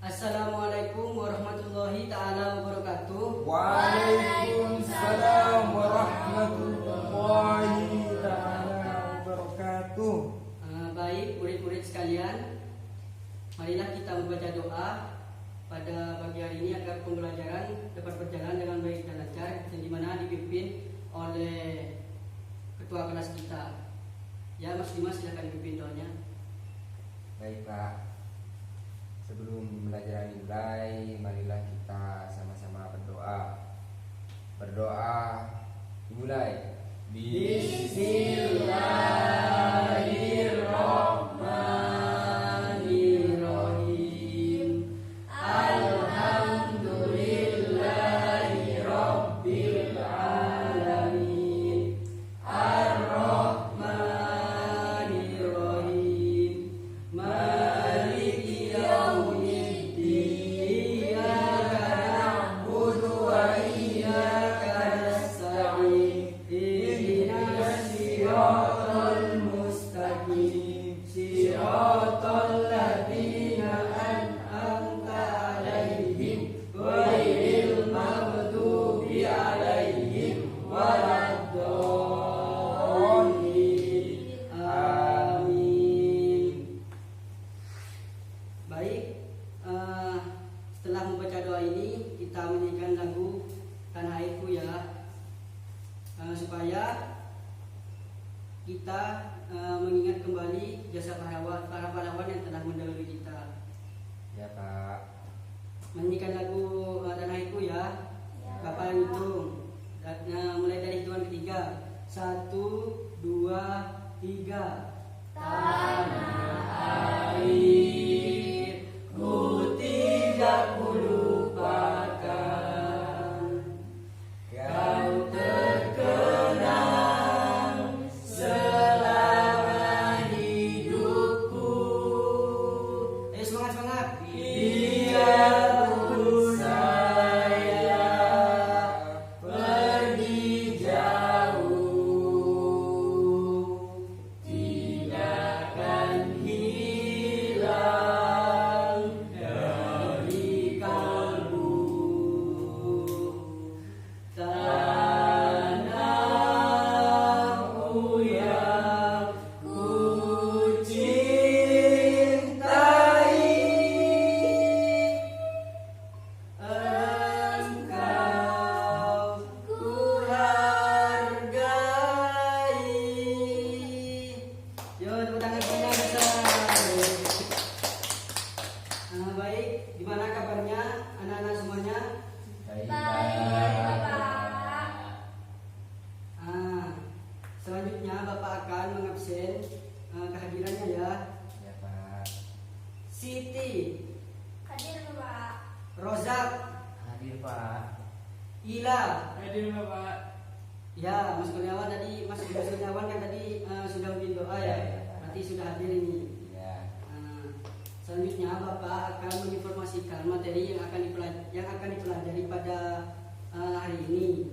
Assalamualaikum warahmatullahi ta'ala wabarakatuh. Waalaikumsalam warahmatullahi ta'ala wabarakatuh. Baik murid-murid sekalian, marilah kita membaca doa pada pagi hari ini agar pembelajaran dapat berjalan dengan baik dan lancar, yang dimana dipimpin oleh ketua kelas kita. Ya, Mas Dimas, silakan dipimpin doanya. Baik Pak, sebelum pembelajaran dimulai, marilah kita sama-sama berdoa. Berdoa dimulai. Bismillahirrahmanirrahim. Alhamdulillahi rabbil alamin. Ar-Rahmanirrahim. Maliki yaumiddin. Iyyaka na'budu wa iyyaka nasta'in. Ihdinas siratal mustaqim. Siratal ladzina an'amta 'alaihim ghairil maghdubi 'alaihim waladdallin. Amin. Baik, setelah membaca doa ini kita menyanyikan lagu Tanah Airku ya, supaya kita mengingat kembali jasa para pahlawan yang telah mendahului kita. Ya Pak. Menyanyikan lagu Tanah Airku ya. Bapak yang hitung. Mulai dari hitungan ketiga. 1, 2, 3. Tanah air ku tidak kulupakan, kau terkenang selama hidupku. Ayo semangat. Biarpun saya pergi jauh, tidak akan hilang dari kalbu. Tanahku yang ku cintai, engkau ku hargai. Yo, tepuk tangan kita besar. Baik, gimana kabarnya anak-anak semuanya? Baik Bapak. Selanjutnya Bapak akan mengabsen kehadirannya ya. Ya Pak. Siti, Hadir Bapak. Rozak, Hadir Pak. Ila. Hadir Bapak. Ya, Mas Kurniawan tadi, Mas Kurniawan kan tadi sudah bikin doa ya. Ya, ya, Pak. Nanti sudah hadir ini. Ya. Selanjutnya Bapak akan menginformasikan materi yang akan dipelajari pada hari ini.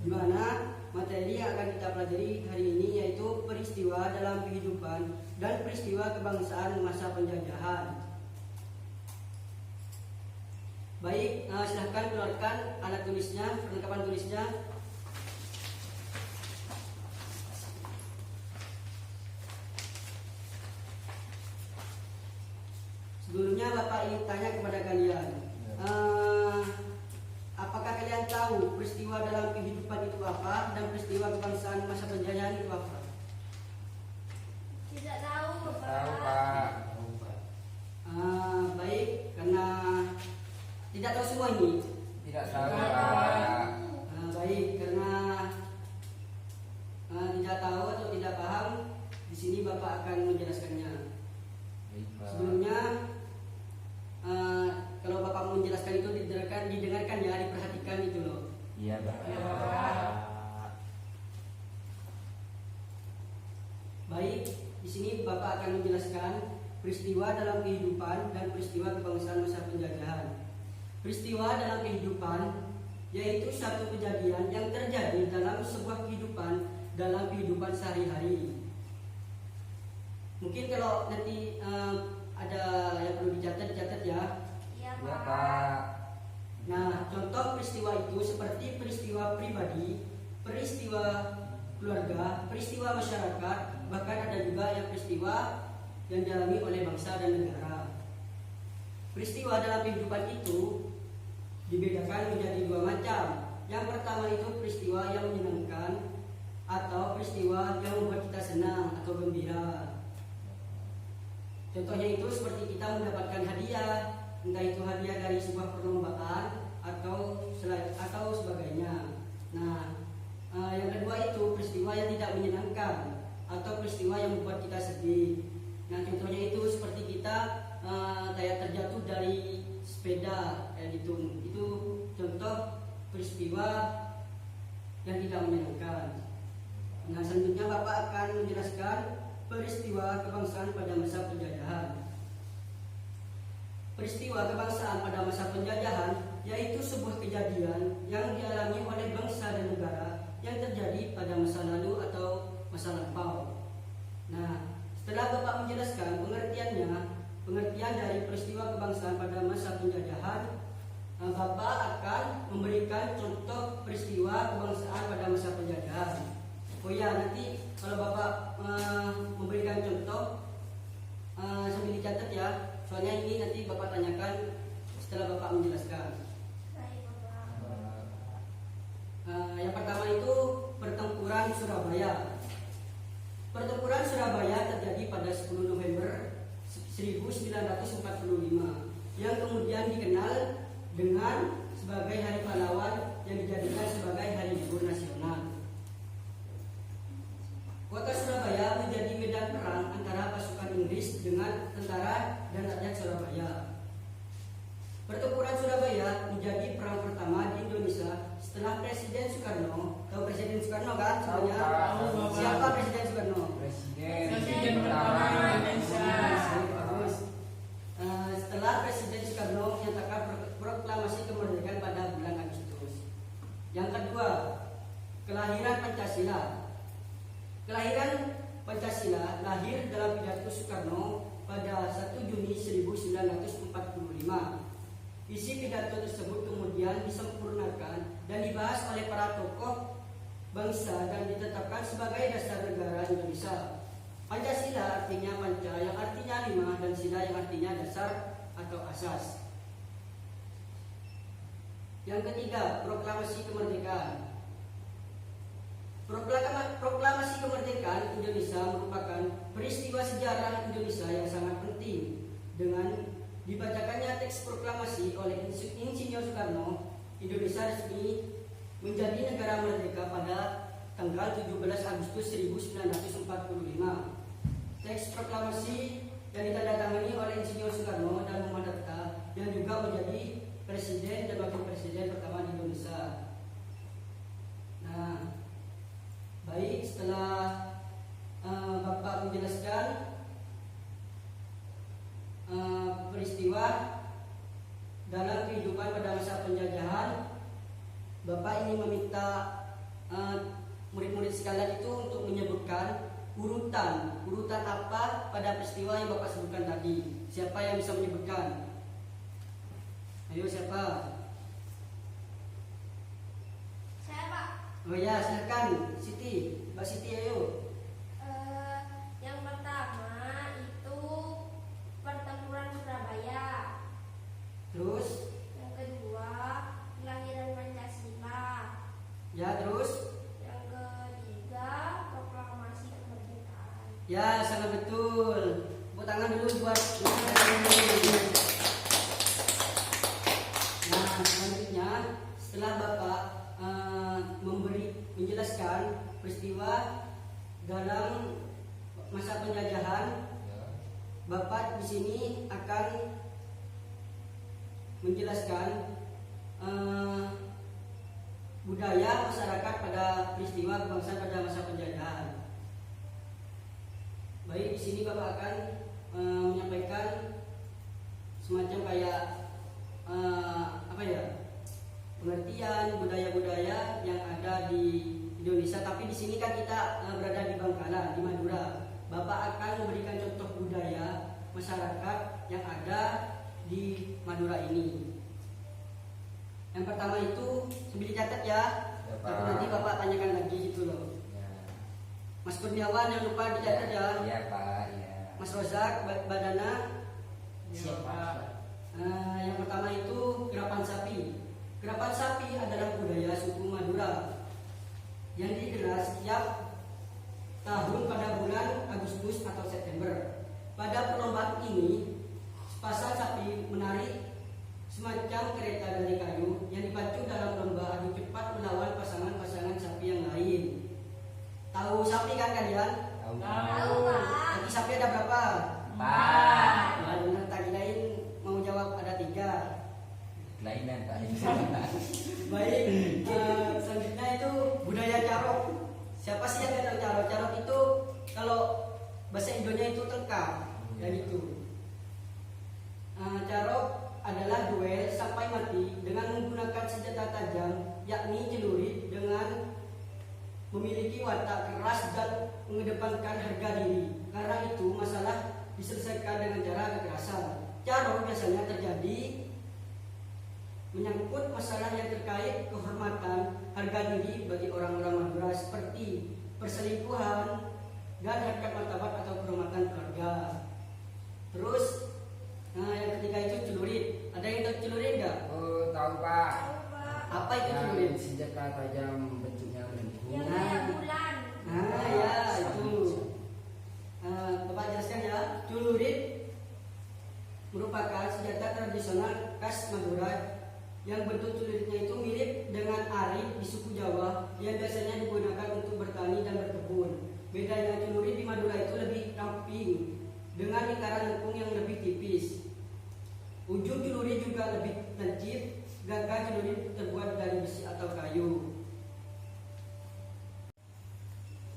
Di mana materi yang akan kita pelajari hari ini yaitu peristiwa dalam kehidupan dan peristiwa kebangsaan masa penjajahan. Baik, silahkan keluarkan alat tulisnya, perlengkapan tulisnya. Sebelumnya Bapak ingin tanya kepada kalian, apakah kalian tahu peristiwa dalam kehidupan itu apa dan peristiwa kebangsaan masa penjajahan itu apa? Tidak tahu Bapak. Tahu Pak. Baik, karena tidak tahu semua ini. Tidak tahu Tidak Pak. Baik, karena tidak tahu atau tidak paham, di sini Bapak akan menjelaskannya. Baik Pak. Sebelumnya, kalau Bapak mau menjelaskan itu didengarkan ya, diperhatikan itu loh. Iya Pak. Iya, Pak. Baik, di sini Bapak akan menjelaskan peristiwa dalam kehidupan dan peristiwa kebangsaan masa penjajahan. Peristiwa dalam kehidupan yaitu satu kejadian yang terjadi dalam sebuah kehidupan, dalam kehidupan sehari-hari. Mungkin kalau nanti ada yang perlu dicatat ya. Iya Ya Pak. Nah, contoh peristiwa itu seperti peristiwa pribadi, peristiwa keluarga, peristiwa masyarakat, bahkan ada juga yang peristiwa yang dialami oleh bangsa dan negara. Peristiwa dalam kehidupan itu dibedakan menjadi dua macam. Yang pertama itu peristiwa yang menyenangkan atau peristiwa yang membuat kita senang atau gembira. Contohnya itu seperti kita mendapatkan hadiah, entah itu hadiah dari sebuah perlombaan atau sebagainya. Nah, yang kedua itu peristiwa yang tidak menyenangkan atau peristiwa yang membuat kita sedih. Nah, contohnya itu seperti kita kayak terjatuh dari sepeda kayak gitu. Itu contoh peristiwa yang tidak menyenangkan. Nah, selanjutnya Bapak akan menjelaskan peristiwa kebangsaan pada masa penjajahan. Peristiwa kebangsaan pada masa penjajahan yaitu sebuah kejadian yang dialami oleh bangsa dan negara yang terjadi pada masa lalu atau masa lampau. Nah, setelah Bapak menjelaskan pengertian dari peristiwa kebangsaan pada masa penjajahan, Bapak akan memberikan contoh peristiwa kebangsaan pada masa penjajahan. Oh ya, nanti kalau Bapak memberikan contoh sambil dicatat ya. Soalnya ini nanti Bapak tanyakan setelah Bapak menjelaskan. Baik, Bapak. Yang pertama itu pertempuran Surabaya. Pertempuran Surabaya terjadi pada 10 November 1945 yang kemudian dikenal dengan sebagai Hari Pahlawan yang dijadikan sebagai hari libur nasional. Kota Surabaya menjadi medan perang antara pasukan Inggris dengan tentara dan rakyat Surabaya. Pertempuran Surabaya menjadi perang pertama di Indonesia setelah Presiden Soekarno. Tahu Presiden Soekarno kan? Sebenarnya siapa Presiden Soekarno? Presiden pertama Indonesia. Bagus. Setelah Presiden Soekarno menyatakan proklamasi kemerdekaan pada bulan Agustus. Yang kedua, kelahiran Pancasila. Kelahiran Pancasila lahir dalam pidato Soekarno pada 1 Juni 1945. Isi pidato tersebut kemudian disempurnakan dan dibahas oleh para tokoh bangsa dan ditetapkan sebagai dasar negara Indonesia. Pancasila artinya panca yang artinya 5 dan sila yang artinya dasar atau asas. Yang ketiga, proklamasi kemerdekaan. Proklamasi kemerdekaan Indonesia merupakan peristiwa sejarah Indonesia yang sangat penting. Dengan dibacakannya teks proklamasi oleh Insinyur Soekarno, Indonesia resmi menjadi negara merdeka pada tanggal 17 Agustus 1945. Teks proklamasi yang ditandatangani oleh Insinyur Soekarno dan Muhammad Hatta yang juga menjadi presiden dan wakil presiden pertama di Indonesia. Nah, baik, setelah Bapak menjelaskan peristiwa dalam kehidupan pada masa penjajahan, Bapak ingin meminta murid-murid sekalian itu untuk menyebutkan urutan apa pada peristiwa yang Bapak sebutkan tadi. Siapa yang bisa menyebutkan? Ayo, siapa? Saya, Pak. Oh ya, silakan Siti, Mbak Siti, ayo. Yang pertama itu pertempuran Surabaya. Terus? Yang kedua, kelahiran Pancasila. Ya, terus? Yang ketiga, proklamasi kemerdekaan. Ya, sangat betul. Tepuk tangan dulu buat. Nah, selanjutnya setelah Bapak menjelaskan peristiwa dalam masa penjajahan, Bapak di sini akan menjelaskan budaya masyarakat pada peristiwa kebangsaan pada masa penjajahan. Baik, di sini Bapak akan menyampaikan semacam kayak pengertian budaya-budaya yang ada di Indonesia. Tapi di sini kan kita berada di Bangkalan, di Madura. Bapak akan memberikan contoh budaya masyarakat yang ada di Madura ini. Yang pertama itu sambil dicatat ya. Ya, Tapi Pak. nanti Bapak tanyakan lagi gitu loh. Ya. Mas Kurniawan jangan lupa dicatat ya. Iya Pak, ya. Mas Rozak, Badana. Siapa? Yang pertama itu gerapan sapi. Gerapan sapi adalah budaya suku Madura yang digelar setiap tahun pada bulan Agustus atau September. Pada perlombaan ini, sepasang sapi menarik semacam kereta dari kayu yang dipacu dalam lomba adu cepat melawan pasangan-pasangan sapi yang lain. Tahu sapi kan kalian? Tahu. Tahu, Pak. Kaki sapi ada berapa? Pak. Nah, benar tadi lain mau jawab ada 3. Kelainan Pak. Baik, selanjutnya itu budaya carok. Siapa sih yang nggak tahu carok? Carok itu kalau bahasa Indonya itu tengkar, ya gitu. Carok adalah duel sampai mati dengan menggunakan senjata tajam, yakni celurit dengan memiliki watak keras dan mengedepankan harga diri. Karena itu masalah diselesaikan dengan cara kekerasan. Carok biasanya terjadi menyangkut masalah yang terkait kehormatan harga diri bagi orang-orang Madura seperti perselingkuhan dan harkat martabat atau kehormatan keluarga. Terus yang ketiga itu celurit. Ada yang tahu celurit enggak? Oh, tahu Pak. Tahu, Pak. Apa itu Yang celurit? senjata tajam bentuknya melengkung. Yang kayak bulan. Ya itu. Bapak jelaskan ya. Celurit merupakan senjata tradisional khas Madura yang bentuk celuritnya itu mirip dengan arit di suku Jawa yang biasanya digunakan untuk bertani dan berkebun. Bedanya celurit di Madura itu lebih ramping dengan lingkaran lengkung yang lebih tipis. Ujung celurit juga lebih lancip. Gagah celurit terbuat dari besi atau kayu.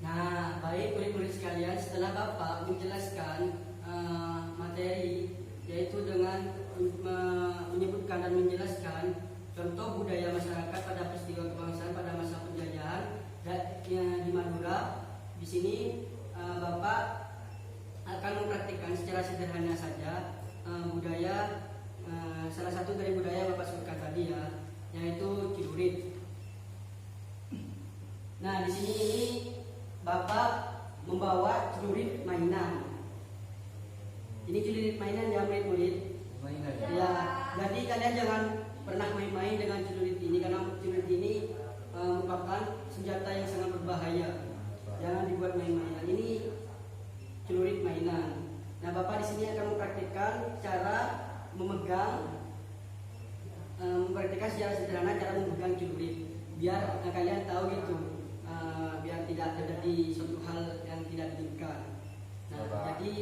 Nah, baik murid-murid sekalian, setelah Bapak menjelaskan materi, yaitu dengan menyebutkan dan menjelaskan contoh budaya masyarakat pada peristiwa kebangsaan pada masa penjajahan di Madura. Di sini Bapak akan mempraktikkan secara sederhana saja budaya, salah satu dari budaya Bapak sebutkan tadi ya, yaitu celurit. Nah, di sini ini Bapak membawa celurit mainan. Ini celurit mainan ya murid-murid. Mainan. Ya, jadi kalian jangan pernah main-main dengan celurit ini karena celurit ini merupakan senjata yang sangat berbahaya. Jangan dibuat main-mainan. Ini celurit mainan. Nah, Bapak di sini akan mempraktikkan cara mempraktikkan secara sederhana cara memegang celurit. Biar kalian tahu gitu, biar tidak terjadi suatu hal yang tidak diinginkan. Nah, Bapak. jadi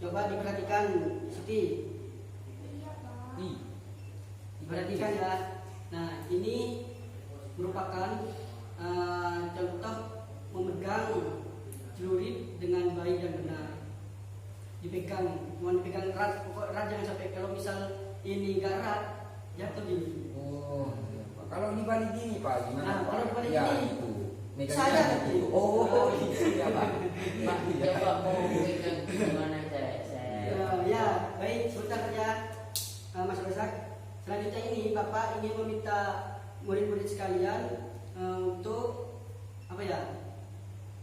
coba diperhatikan, Siti. Iya, Pak. Ih, Diperhatikan ya. Nah, ini merupakan contoh memegang celurit dengan baik dan benar. Dipegang, cuma dipegang erat, pokok erat, jangan sampai kalau misal ini gak erat jatuh gini. oh, iya, Pak. Kalau dibalik gini Pak, gimana Nah, Pak? kalau dibalik Ya, gini. itu. Megangnya Saya gitu. tadi. Oh, gitu ya Pak. Pak, coba mau pegang gimana saya? Ya, baik, sebentar saja Mas Rozak. Selanjutnya ini Bapak ingin meminta murid-murid sekalian untuk apa ya?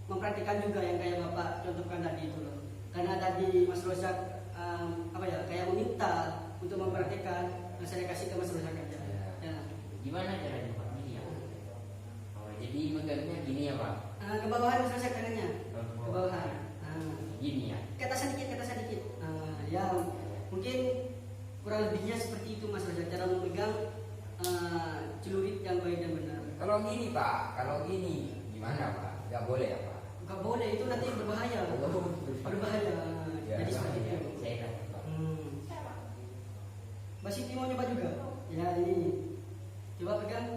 Mempraktikkan juga yang kayak Bapak contohkan tadi itu loh. Karena tadi Mas Rozak apa ya? Kayak meminta untuk mempraktikkan, saya kasih ke Mas Rozak aja. Ya. Gimana caranya Pak? Ini ya. Oh, jadi megangnya gini ya Pak? Ke bawahan Mas Rozak kanannya. Ke bawahan. Gini ya. Ke atas sedikit, ke atas sedikit. Ya, mungkin kurang lebihnya seperti itu Mas Rozak, cara memegang celurit yang baik dan benar. Kalau gini Pak, kalau gini gimana Pak? Gak boleh ya Pak? Gak boleh, itu nanti berbahaya. Berbahaya. Ya, Jadi seperti Ya, itu. saya kasih Pak. Mbak Siti mau nyoba juga? Ya, ini. Coba pegang.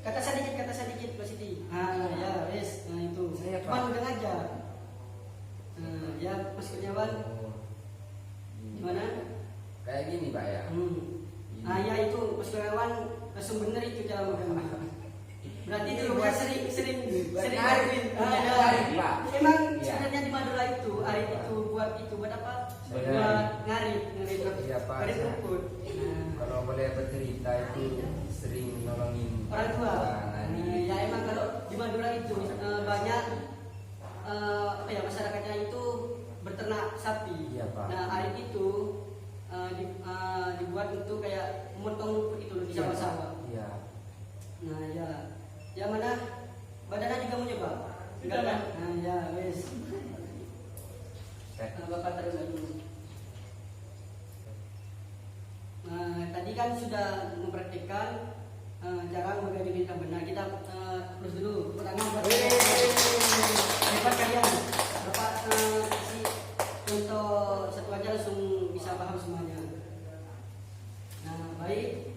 Kata sedikit Mbak Siti. Ya, wes. Nah, itu. Saya, Cuma Pak. pegang aja. Ya, Mas Kurniawan, Oh, gini. gimana? Kayak gini Pak ya? Ya itu Mas Kurniawan langsung bener itu cara megangnya. Berarti di rumah sering narik. ngelakuin. Narik, Pak. Emang Iya. sebenarnya di Madura itu arit itu buat apa? Benar. Buat ngarit. Iya kita itu sering nolongin orang tua. Nah, Ya emang kalau di Madura itu banyak apa ya, masyarakatnya itu berternak sapi. Iya, Pak. Nah air itu dibuat untuk kayak memotong rumput itu loh di sawah-sawah. Iya. Nah ya, yang mana badannya juga mau nyoba? Enggak kan? Nah ya wes. Bapak terus dulu. Nah, tadi kan sudah mempraktikkan cara menggaji yang benar. Kita terus dulu pertama hebat kalian. Bapak kasih contoh satu aja langsung bisa paham semuanya. Nah baik.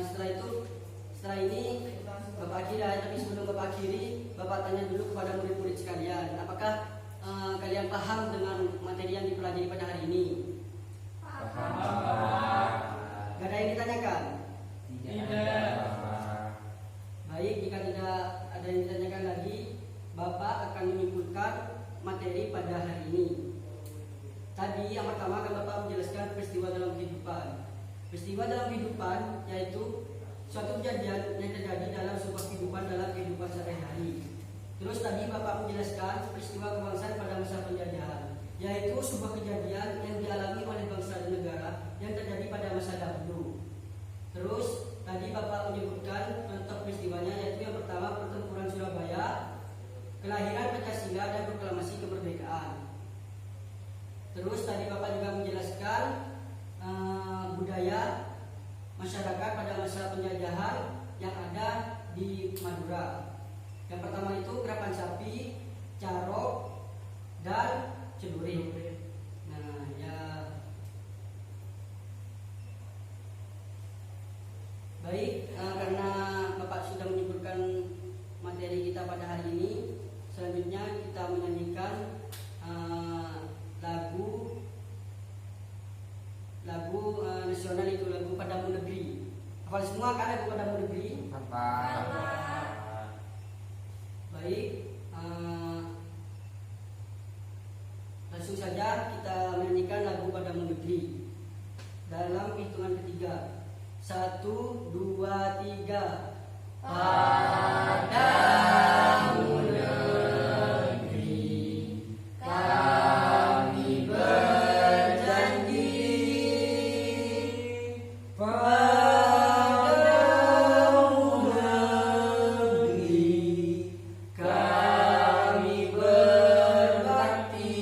Setelah ini Bapak akhiri, tapi sebelum Bapak akhiri, Bapak tanya dulu kepada murid-murid sekalian, apakah kalian paham dengan materi yang dipelajari pada hari ini? Gak ada yang ditanyakan? Tidak. Baik, jika tidak ada yang ditanyakan lagi, Bapak akan menyimpulkan materi pada hari ini. Tadi yang pertama akan Bapak menjelaskan peristiwa dalam kehidupan. Peristiwa dalam kehidupan yaitu suatu kejadian yang terjadi dalam sebuah kehidupan sehari-hari. Terus tadi Bapak menjelaskan peristiwa kebangsaan pada masa penjajahan, yaitu sebuah kejadian yang dialami oleh bangsa dan negara yang terjadi pada masa dahulu. Terus tadi Bapak menyebutkan contoh peristiwanya, yaitu yang pertama pertempuran Surabaya, kelahiran Pancasila dan proklamasi kemerdekaan. Terus tadi Bapak juga menjelaskan budaya masyarakat pada masa penjajahan yang ada di Madura. Yang pertama itu gerakan sapi, carok, dan celurit. Nah, ya baik, karena Bapak sudah menyebutkan materi kita pada hari ini, selanjutnya kita menyanyikan lagu nasional, itu lagu Padamu Negeri. Hafal semua kan lagu Padamu Negeri? Apa? Baik, langsung saja kita menyanyikan lagu Padamu Negeri dalam hitungan ketiga. 1, 2, 3. Padamu negeri kami berjanji, padamu negeri kami berbakti,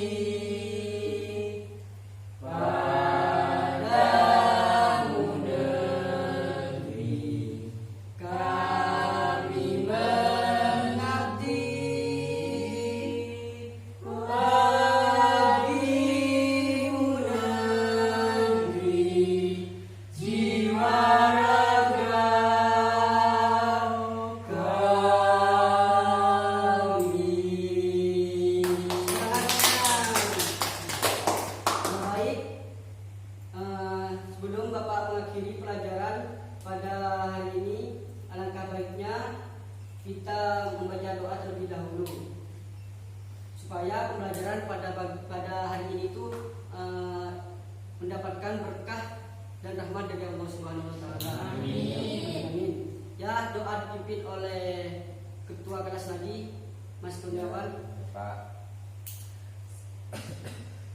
padamu negeri kami mengabdi, bagimu negeri jiwa raga kami. Baik, sebelum Bapak mengakhiri pelajaran pada hari ini, alangkah baiknya kita membaca doa terlebih dahulu supaya pembelajaran pada hari ini itu mendapatkan berkah dan rahmat dari Allah Subhanahu wa taala. Amin. Ya, doa dipimpin oleh Ketua Kelas Nadi, Mas Kurniawan. Pak,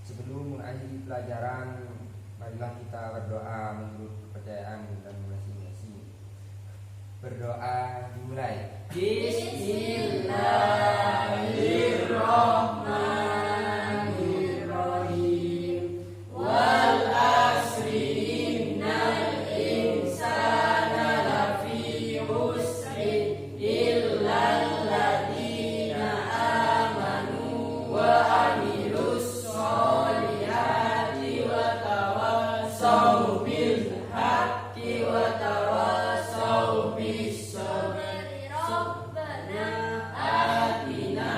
sebelum mengakhiri pelajaran, marilah kita berdoa menurut kepercayaan dan masing-masing. Berdoa dimulai. Bismillahirrahmanirrahim. Wal asri innal insana lafi khusrin illal ladzina amanu wa amilus sholihati wa tawassaw bil haqqi wa tawassaw bis sabr. Rabbana atina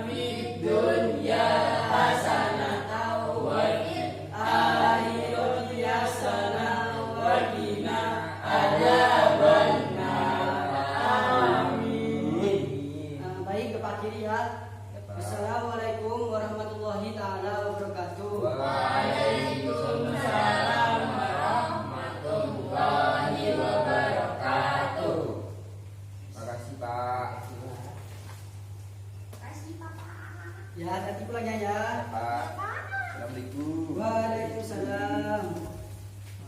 fid dunya hasanatan wa fil akhirati hasanatan wa qina adzabannar. Amin. Baik, Bapak akhiri ya. Ya, Pak. Assalamualaikum warahmatullahi taala wabarakatuh. Waalaikumsalam warahmatullahi Ya, hati pulangnya ya. Pak. Assalamualaikum. Waalaikumsalam.